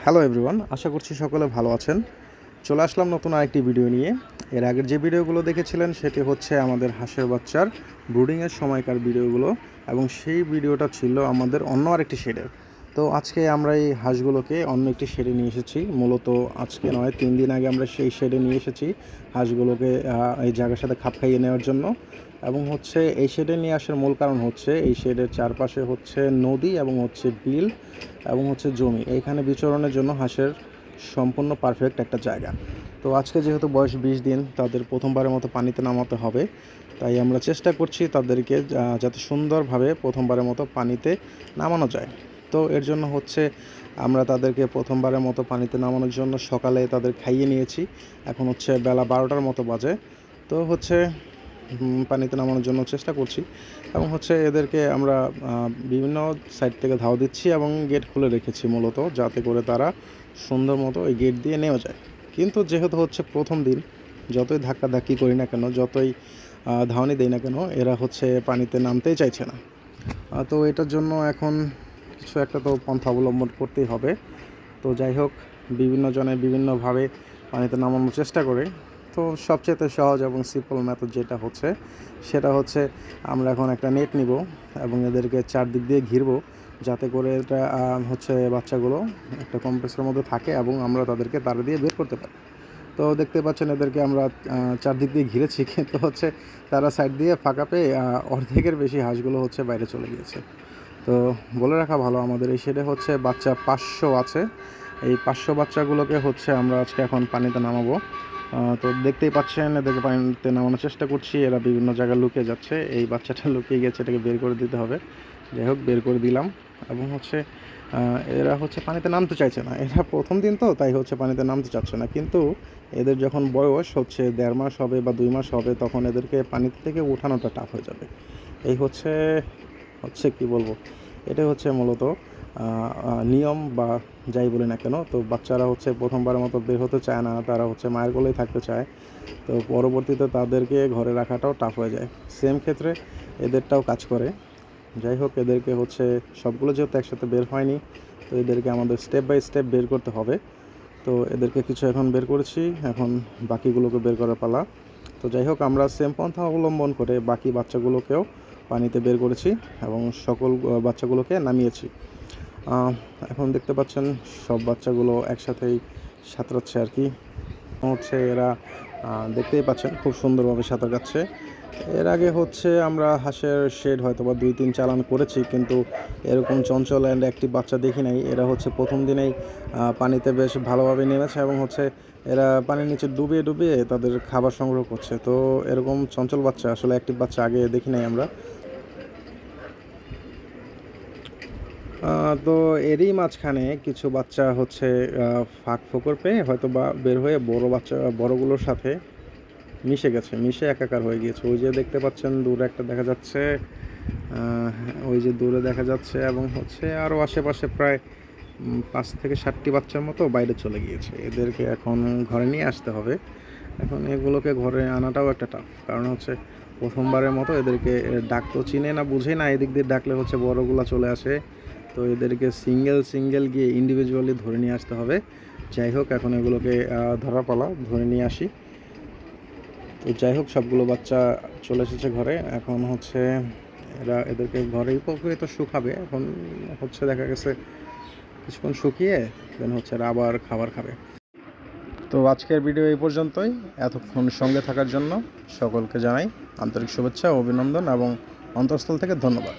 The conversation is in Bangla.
হ্যালো এভরিওয়ান, আশা করছি সকলে ভালো আছেন। চলে আসলাম নতুন আরেকটি ভিডিও নিয়ে। এর আগের যে ভিডিওগুলো দেখেছিলেন সেটি হচ্ছে আমাদের হাঁসের বাচ্চার ব্রুডিংয়ের সময়কার ভিডিওগুলো, এবং সেই ভিডিওটা ছিল আমাদের অন্য আরেকটি শেডের। তো আজকে আমরা এই হাঁসগুলোকে অন্য একটি শেডে নিয়ে এসেছি। মূলত আজকে নয়, 3 দিন আগে আমরা সেই শেডে নিয়ে এসেছি হাঁসগুলোকে এই জায়গার সাথে খাপ খাইয়ে নেওয়ার জন্য। এবং হচ্ছে এই শেডে নিয়ে আসার মূল কারণ হচ্ছে এই শেডের চারপাশে হচ্ছে নদী এবং হচ্ছে বিল এবং হচ্ছে জমি। এইখানে বিচরণের জন্য হাঁসের সম্পূর্ণ পারফেক্ট একটা জায়গা। তো আজকে যেহেতু বয়স 20 দিন, তাদের প্রথমবারের মতো পানিতে নামাতে হবে, তাই আমরা চেষ্টা করছি তাদেরকে যাতে সুন্দরভাবে প্রথমবারের মতো পানিতে নামানো যায়। তো এর জন্য হচ্ছে আমরা তাদেরকে প্রথমবারের মতো পানিতে নামানোর জন্য সকালে তাদের খাইয়ে নিয়েছি। এখন হচ্ছে বেলা 12টার মতো বাজে। তো হচ্ছে পানিতে নামানোর জন্য চেষ্টা করছি, এবং হচ্ছে এদেরকে আমরা বিভিন্ন সাইড থেকে ধাওয়া দিচ্ছি এবং গেট খুলে রেখেছি মূলত যাতে করে তারা সুন্দর মতো ওই গেট দিয়ে নেমে যায়। কিন্তু যেহেতু হচ্ছে প্রথম দিন, যতই ধাক্কাধাক্কি করি না কেন, যতই ধাওয়ানি দেই না কেন, এরা হচ্ছে পানিতে নামতেই চাইছে না। তো এটার জন্য এখন কিছু একটা তো পন্থা অবলম্বন করতেই হবে। তো যাই হোক, বিভিন্ন জনে বিভিন্নভাবে পানিতে নামানোর চেষ্টা করে। তো সবচেয়ে সহজ এবং সিম্পল মেথড যেটা হচ্ছে সেটা হচ্ছে আমরা এখন একটা নেট নিব এবং এদেরকে চারদিক দিয়ে ঘিরবো, যাতে করে এটা হচ্ছে বাচ্চাগুলো একটা কমপ্লেক্সের মধ্যে থাকে এবং আমরা তাদেরকে তার দিয়ে বের করতে পারি। তো দেখতে পাচ্ছেন এদেরকে আমরা চারদিক দিয়ে ঘিরেছি, কিন্তু হচ্ছে তারা সাইড দিয়ে ফাঁকা পেয়ে অর্ধেকের বেশি হাঁসগুলো হচ্ছে বাইরে চলে গিয়েছে। তো বলে রাখা ভালো, আমাদের এই শেডে হচ্ছে বাচ্চা 500 আছে। এই 500 বাচ্চাগুলোকে হচ্ছে আমরা আজকে এখন পানিতে নামাবো। তো দেখতেই পাচ্ছেন এদেরকে পানিতে নামানোর চেষ্টা করছি, এরা বিভিন্ন জায়গায় লুকিয়ে যাচ্ছে। এই বাচ্চাটা লুকিয়ে গেছে, এটাকে বের করে দিতে হবে। যাই হোক, বের করে দিলাম। এবং হচ্ছে এরা হচ্ছে পানিতে নামতে চাইছে না। এরা প্রথম দিন তো, তাই হচ্ছে পানিতে নামতে চাচ্ছে না। কিন্তু এদের যখন বয়স হচ্ছে 1.5 মাস হবে বা 2 মাস হবে, তখন এদেরকে পানি থেকে উঠানোটা টাফ হয়ে যাবে। এই হচ্ছে হচ্ছে কি বলবো, এটাই হচ্ছে মূলত নিয়ম বা যাই বলি না কেন। তো বাচ্চারা হচ্ছে প্রথমবারের মতো বের হতে চায় না, তারা হচ্ছে মায়ের কোলেই থাকতে চায়। তো পরবর্তীতে তাদেরকে ঘরে রাখাটাও টাফ হয়ে যায়। সেম ক্ষেত্রে এদেরটাও কাজ করে। যাই হোক, এদেরকে হচ্ছে সবগুলো যেহেতু একসাথে বের হয়নি, তো এদেরকে আমাদের স্টেপ বাই স্টেপ বের করতে হবে। তো এদেরকে কিছু এখন বের করেছি, এখন বাকিগুলোকে বের করার পালা। তো যাই হোক, আমরা সেম পন্থা অবলম্বন করে বাকি বাচ্চাগুলোকেও পানিতে বের করেছি এবং সকল বাচ্চাগুলোকে নামিয়েছি। এখন দেখতে পাচ্ছেন সব বাচ্চাগুলো একসাথেই সাঁতরাচ্ছে আর কি। হচ্ছে এরা দেখতেই পাচ্ছেন খুব সুন্দরভাবে সাঁতার কাটছে। এর আগে হচ্ছে আমরা হাঁসের শেড হয়তো বা 2-3 চালান করেছি, কিন্তু এরকম চঞ্চল অ্যান্ড অ্যাক্টিভ বাচ্চা দেখি নাই। এরা হচ্ছে প্রথম দিনেই পানিতে বেশ ভালোভাবে নেমেছে এবং হচ্ছে এরা পানির নিচে ডুবিয়ে ডুবিয়ে তাদের খাবার সংগ্রহ করছে। তো এরকম চঞ্চল বাচ্চা, আসলে অ্যাক্টিভ বাচ্চা আগে দেখি নাই আমরা। তো এরই মাঝখানে কিছু বাচ্চা হচ্ছে ফাঁক ফোকর পেয়ে হয়তো বা বের হয়ে বড়গুলোর সাথে মিশে গেছে, মিশে একাকার হয়ে গিয়েছে। ওই যে দেখতে পাচ্ছেন দূরে একটা দেখা যাচ্ছে, ওই যে দূরে দেখা যাচ্ছে, এবং হচ্ছে আরও আশেপাশে প্রায় 5 থেকে 7টি বাচ্চার মতো বাইরে চলে গিয়েছে। এদেরকে এখন ঘরে নিয়ে আসতে হবে। এখন এগুলোকে ঘরে আনাটাও একটা টাফ, কারণ হচ্ছে প্রথমবারের মতো এদেরকে ডাক তো চিনে না, বুঝে না, এদিক দিয়ে ডাকলে হচ্ছে বড়গুলা চলে আসে। তো এদেরকে সিঙ্গেল সিঙ্গেল গিয়ে ইন্ডিভিজুয়ালি ধরে নিয়ে আসতে হবে। যাই হোক, এখন এগুলোকে ধরা পালা, ধরে নিয়ে আসি। তো যাই হোক, সবগুলো বাচ্চা চলে এসেছে ঘরে। এখন হচ্ছে এদেরকে ঘরেই পুকুরে তো শুকাবে। এখন হচ্ছে দেখা গেছে কিছুক্ষণ শুকিয়ে দেন হচ্ছে এরা আবার খাবার খাবে। তো আজকের ভিডিও এই পর্যন্তই। এতক্ষণ সঙ্গে থাকার জন্য সকলকে জানাই আন্তরিক শুভেচ্ছা, অভিনন্দন এবং অন্তঃস্থল থেকে ধন্যবাদ।